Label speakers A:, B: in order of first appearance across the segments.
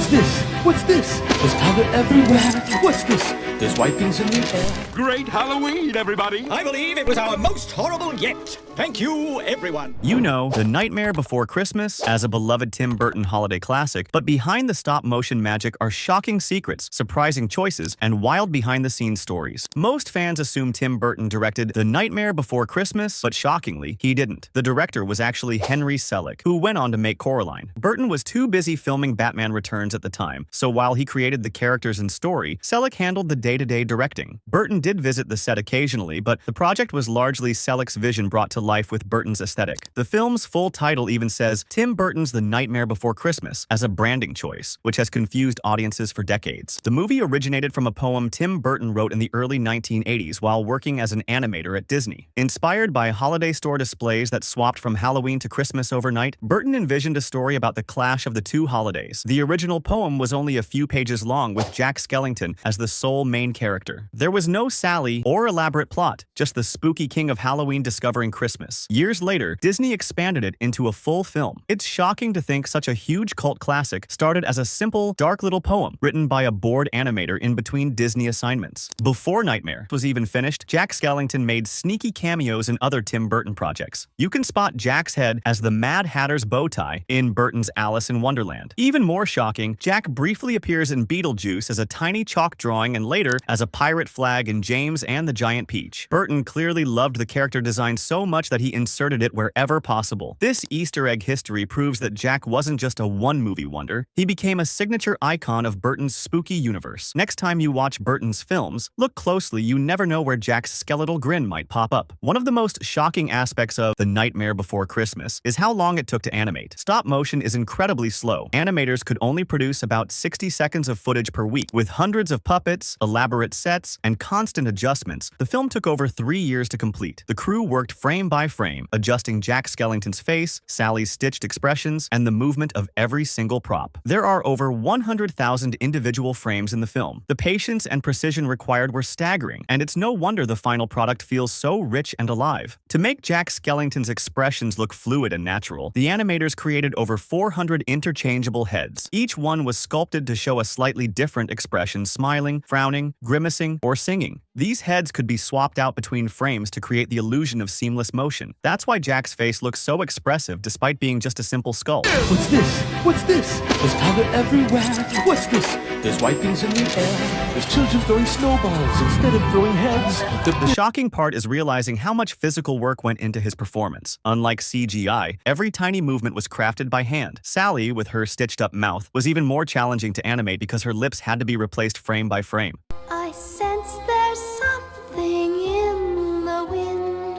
A: What's this? What's this? There's powder everywhere. What's this? There's white things in the air.
B: Great Halloween, everybody!
C: I believe it was our most horrible yet. Thank you, everyone.
D: You know, The Nightmare Before Christmas as a beloved Tim Burton holiday classic, but behind the stop-motion magic are shocking secrets, surprising choices, and wild behind-the-scenes stories. Most fans assume Tim Burton directed The Nightmare Before Christmas, but shockingly, he didn't. The director was actually Henry Selick, who went on to make Coraline. Burton was too busy filming Batman Returns at the time, so while he created the characters and story, Selick handled the day-to-day directing. Burton did visit the set occasionally, but the project was largely Selick's vision brought to life with Burton's aesthetic. The film's full title even says Tim Burton's The Nightmare Before Christmas as a branding choice, which has confused audiences for decades. The movie originated from a poem Tim Burton wrote in the early 1980s while working as an animator at Disney. Inspired by holiday store displays that swapped from Halloween to Christmas overnight, Burton envisioned a story about the clash of the two holidays. The original poem was only a few pages long, with Jack Skellington as the sole main character. There was no Sally or elaborate plot, just the spooky king of Halloween discovering Christmas. Years later, Disney expanded it into a full film. It's shocking to think such a huge cult classic started as a simple, dark little poem written by a bored animator in between Disney assignments. Before Nightmare was even finished, Jack Skellington made sneaky cameos in other Tim Burton projects. You can spot Jack's head as the Mad Hatter's bow tie in Burton's Alice in Wonderland. Even more shocking, Jack briefly appears in Beetlejuice as a tiny chalk drawing and later as a pirate flag in James and the Giant Peach. Burton clearly loved the character design so much that he inserted it wherever possible. This Easter egg history proves that Jack wasn't just a one-movie wonder. He became a signature icon of Burton's spooky universe. Next time you watch Burton's films, look closely. You never know where Jack's skeletal grin might pop up. One of the most shocking aspects of The Nightmare Before Christmas is how long it took to animate. Stop motion is incredibly slow. Animators could only produce about 60 seconds of footage per week. With hundreds of puppets, elaborate sets, and constant adjustments, the film took over 3 years to complete. The crew worked frame by frame, adjusting Jack Skellington's face, Sally's stitched expressions, and the movement of every single prop. There are over 100,000 individual frames in the film. The patience and precision required were staggering, and it's no wonder the final product feels so rich and alive. To make Jack Skellington's expressions look fluid and natural, the animators created over 400 interchangeable heads. Each one was sculpted to show a slightly different expression: smiling, frowning, grimacing, or singing. These heads could be swapped out between frames to create the illusion of seamless motion. That's why Jack's face looks so expressive despite being just a simple skull.
A: What's this? What's this? There's powder everywhere. What's this? There's white things in the air. There's children throwing snowballs instead of throwing heads.
D: The shocking part is realizing how much physical work went into his performance. Unlike CGI, every tiny movement was crafted by hand. Sally, with her stitched-up mouth, was even more challenging to animate because her lips had to be replaced frame by frame.
E: I sense there's something in the wind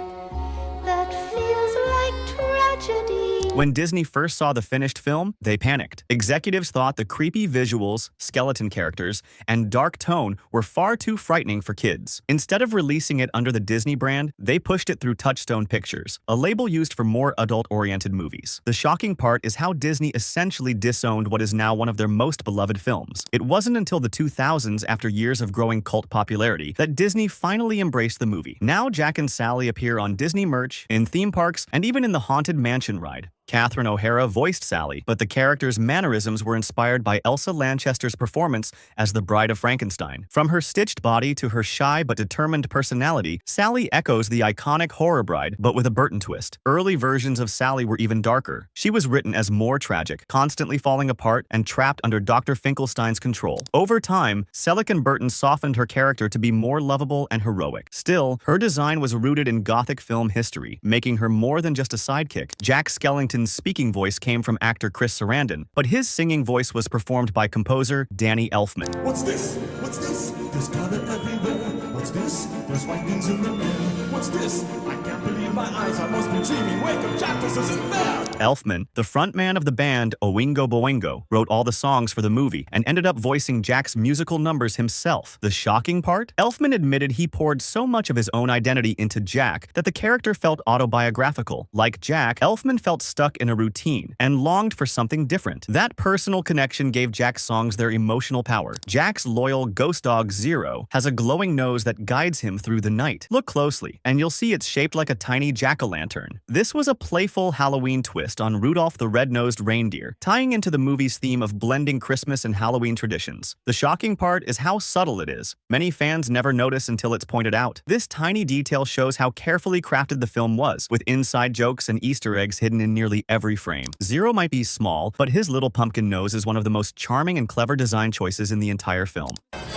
E: that feels like tragedy.
D: When Disney first saw the finished film, they panicked. Executives thought the creepy visuals, skeleton characters, and dark tone were far too frightening for kids. Instead of releasing it under the Disney brand, they pushed it through Touchstone Pictures, a label used for more adult-oriented movies. The shocking part is how Disney essentially disowned what is now one of their most beloved films. It wasn't until the 2000s, after years of growing cult popularity, that Disney finally embraced the movie. Now Jack and Sally appear on Disney merch, in theme parks, and even in the Haunted Mansion ride. Catherine O'Hara voiced Sally, but the character's mannerisms were inspired by Elsa Lanchester's performance as the Bride of Frankenstein. From her stitched body to her shy but determined personality, Sally echoes the iconic horror bride, but with a Burton twist. Early versions of Sally were even darker. She was written as more tragic, constantly falling apart and trapped under Dr. Finkelstein's control. Over time, Selick and Burton softened her character to be more lovable and heroic. Still, her design was rooted in Gothic film history, making her more than just a sidekick. Jack Skellington's speaking voice came from actor Chris Sarandon, but his singing voice was performed by composer Danny Elfman.
A: What's this? What's this? There's powder everywhere. What's this? There's white things in the air. What's this? I can't believe my eyes. I must be dreaming. Wake up, Jack, this isn't fair.
D: Elfman, the frontman of the band Oingo Boingo, wrote all the songs for the movie and ended up voicing Jack's musical numbers himself. The shocking part? Elfman admitted he poured so much of his own identity into Jack that the character felt autobiographical. Like Jack, Elfman felt stuck in a routine and longed for something different. That personal connection gave Jack's songs their emotional power. Jack's loyal ghost dog Zero has a glowing nose that guides him through the night. Look closely, and you'll see it's shaped like a tiny tiny jack-o'-lantern. This was a playful Halloween twist on Rudolph the Red-Nosed Reindeer, tying into the movie's theme of blending Christmas and Halloween traditions. The shocking part is how subtle it is. Many fans never notice until it's pointed out. This tiny detail shows how carefully crafted the film was, with inside jokes and Easter eggs hidden in nearly every frame. Zero might be small, but his little pumpkin nose is one of the most charming and clever design choices in the entire film.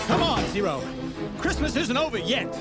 C: Come on, Zero. Christmas isn't over yet.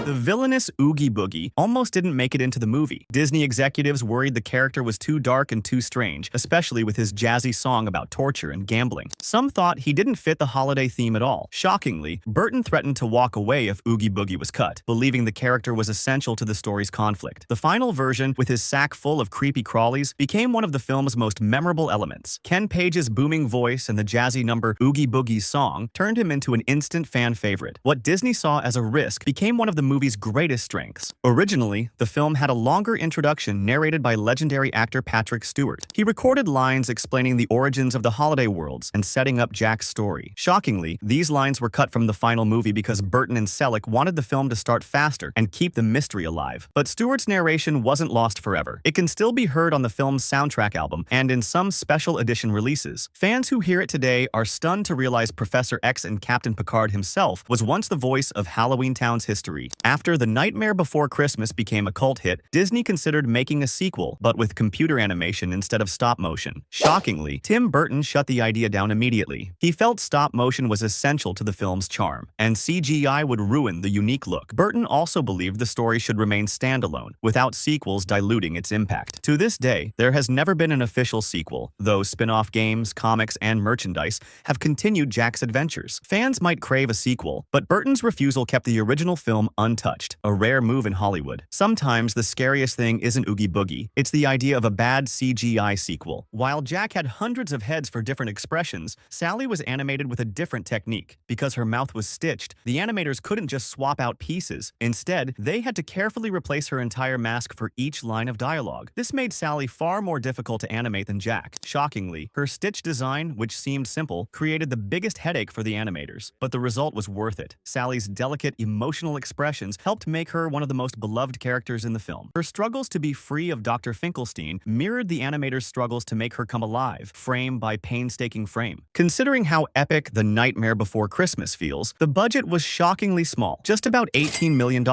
D: The villainous Oogie Boogie almost didn't make it into the movie. Disney executives worried the character was too dark and too strange, especially with his jazzy song about torture and gambling. Some thought he didn't fit the holiday theme at all. Shockingly, Burton threatened to walk away if Oogie Boogie was cut, believing the character was essential to the story's conflict. The final version, with his sack full of creepy crawlies, became one of the film's most memorable elements. Ken Page's booming voice and the jazzy number Oogie Boogie's song turned him into an instant fan favorite. What Disney saw as a risk became one of the movie's greatest strengths. Originally, the film had a longer introduction narrated by legendary actor Patrick Stewart. He recorded lines explaining the origins of the holiday worlds and setting up Jack's story. Shockingly, these lines were cut from the final movie because Burton and Selick wanted the film to start faster and keep the mystery alive. But Stewart's narration wasn't lost forever. It can still be heard on the film's soundtrack album and in some special edition releases. Fans who hear it today are stunned to realize Professor X and Captain Picard himself was once the voice of Halloween Town's history. After The Nightmare Before Christmas became a cult hit, Disney considered making a sequel, but with computer animation instead of stop motion. Shockingly, Tim Burton shut the idea down immediately. He felt stop motion was essential to the film's charm, and CGI would ruin the unique look. Burton also believed the story should remain standalone, without sequels diluting its impact. To this day, there has never been an official sequel, though spin-off games, comics, and merchandise have continued Jack's adventures. Fans might crave a sequel, but Burton's refusal kept the original film untouched, a rare move in Hollywood. Sometimes the scariest thing isn't Oogie Boogie, it's the idea of a bad CGI sequel. While Jack had hundreds of heads for different expressions, Sally was animated with a different technique. Because her mouth was stitched, the animators couldn't just swap out pieces. Instead, they had to carefully replace her entire mask for each line of dialogue. This made Sally far more difficult to animate than Jack. Shockingly, her stitch design, which seemed simple, created the biggest headache for the animators. But the result was worth it. Sally's delicate, emotional expressions helped make her one of the most beloved characters in the film. Her struggles to be free of Dr. Finkelstein mirrored the animators' struggles to make her come alive, frame by painstaking frame. Considering how epic The Nightmare Before Christmas feels, the budget was shockingly small, just about $18 million.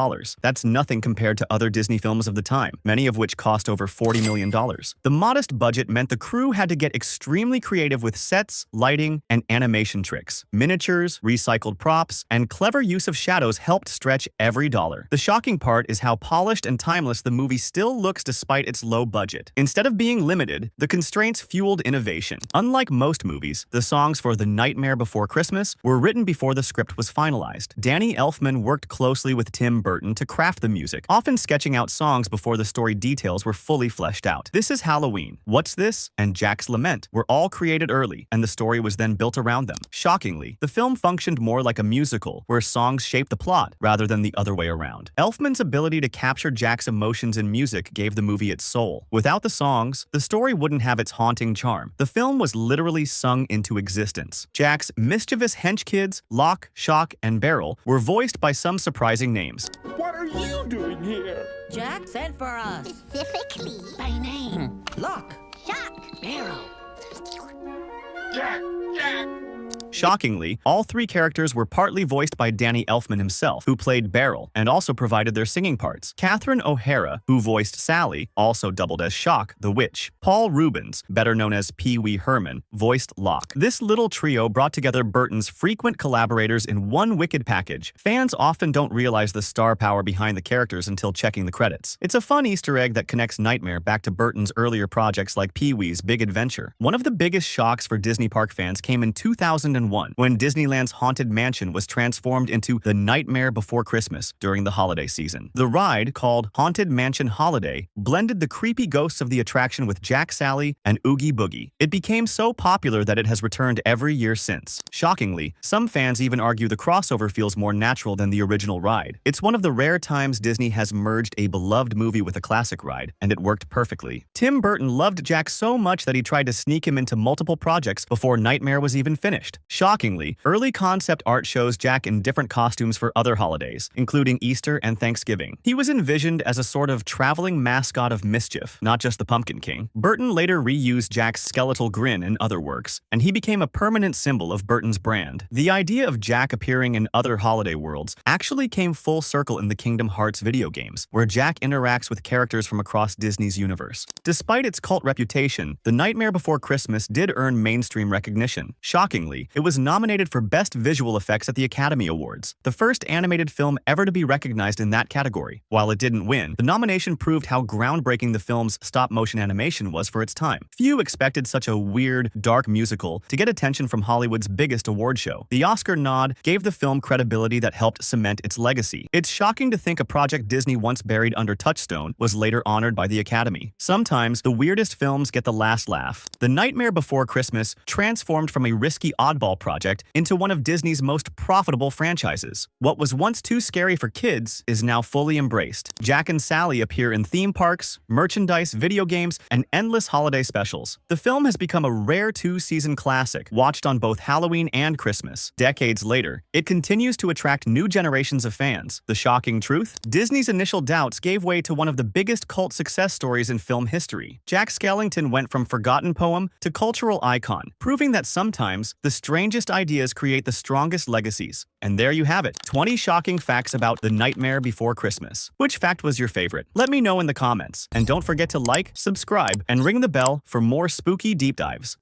D: That's nothing compared to other Disney films of the time, many of which cost over $40 million. The modest budget meant the crew had to get extremely creative with sets, lighting, and animation tricks. Miniatures, recycled props, and clever use of shadows helped stretch every dollar. The shocking part is how polished and timeless the movie still looks despite its low budget. Instead of being limited, the constraints fueled innovation. Unlike most movies, the songs for The Nightmare Before Christmas were written before the script was finalized. Danny Elfman worked closely with Tim Burton to craft the music, often sketching out songs before the story details were fully fleshed out. This is Halloween, What's This, and Jack's Lament were all created early, and the story was then built around them. Shockingly, the film functioned more like a musical, where songs shaped the plot rather than the other way around. Elfman's ability to capture Jack's emotions in music gave the movie its soul. Without the songs, the story wouldn't have its haunting charm. The film was literally sung into existence. Jack's mischievous hench kids, Lock, Shock, and Barrel, were voiced by some surprising names.
B: What are you doing here?
F: Jack sent for us.
E: Specifically,
F: By name. Lock.
E: Shock.
F: Barrel.
B: Jack! Jack!
D: Shockingly, all three characters were partly voiced by Danny Elfman himself, who played Beryl, and also provided their singing parts. Catherine O'Hara, who voiced Sally, also doubled as Shock, the witch. Paul Rubens, better known as Pee Wee Herman, voiced Locke. This little trio brought together Burton's frequent collaborators in one wicked package. Fans often don't realize the star power behind the characters until checking the credits. It's a fun Easter egg that connects Nightmare back to Burton's earlier projects like Pee-wee's Big Adventure. One of the biggest shocks for Disney park fans came in 2001, when Disneyland's Haunted Mansion was transformed into The Nightmare Before Christmas during the holiday season. The ride, called Haunted Mansion Holiday, blended the creepy ghosts of the attraction with Jack, Sally, and Oogie Boogie. It became so popular that it has returned every year since. Shockingly, some fans even argue the crossover feels more natural than the original ride. It's one of the rare times Disney has merged a beloved movie with a classic ride, and it worked perfectly. Tim Burton loved Jack so much that he tried to sneak him into multiple projects before Nightmare was even finished. Shockingly, early concept art shows Jack in different costumes for other holidays, including Easter and Thanksgiving. He was envisioned as a sort of traveling mascot of mischief, not just the Pumpkin King. Burton later reused Jack's skeletal grin in other works, and he became a permanent symbol of Burton's brand. The idea of Jack appearing in other holiday worlds actually came full circle in the Kingdom Hearts video games, where Jack interacts with characters from across Disney's universe. Despite its cult reputation, The Nightmare Before Christmas did earn mainstream recognition. Shockingly, it was nominated for Best Visual Effects at the Academy Awards, the first animated film ever to be recognized in that category. While it didn't win, the nomination proved how groundbreaking the film's stop-motion animation was for its time. Few expected such a weird, dark musical to get attention from Hollywood's biggest award show. The Oscar nod gave the film credibility that helped cement its legacy. It's shocking to think a project Disney once buried under Touchstone was later honored by the Academy. Sometimes, the weirdest films get the last laugh. The Nightmare Before Christmas transformed from a risky oddball project into one of Disney's most profitable franchises. What was once too scary for kids is now fully embraced. Jack and Sally appear in theme parks, merchandise, video games, and endless holiday specials. The film has become a rare two-season classic, watched on both Halloween and Christmas. Decades later, it continues to attract new generations of fans. The shocking truth? Disney's initial doubts gave way to one of the biggest cult success stories in film history. Jack Skellington went from forgotten poem to cultural icon, proving that sometimes the strangest ideas create the strongest legacies. And there you have it, 20 shocking facts about The Nightmare Before Christmas. Which fact was your favorite? Let me know in the comments. And don't forget to like, subscribe, and ring the bell for more spooky deep dives.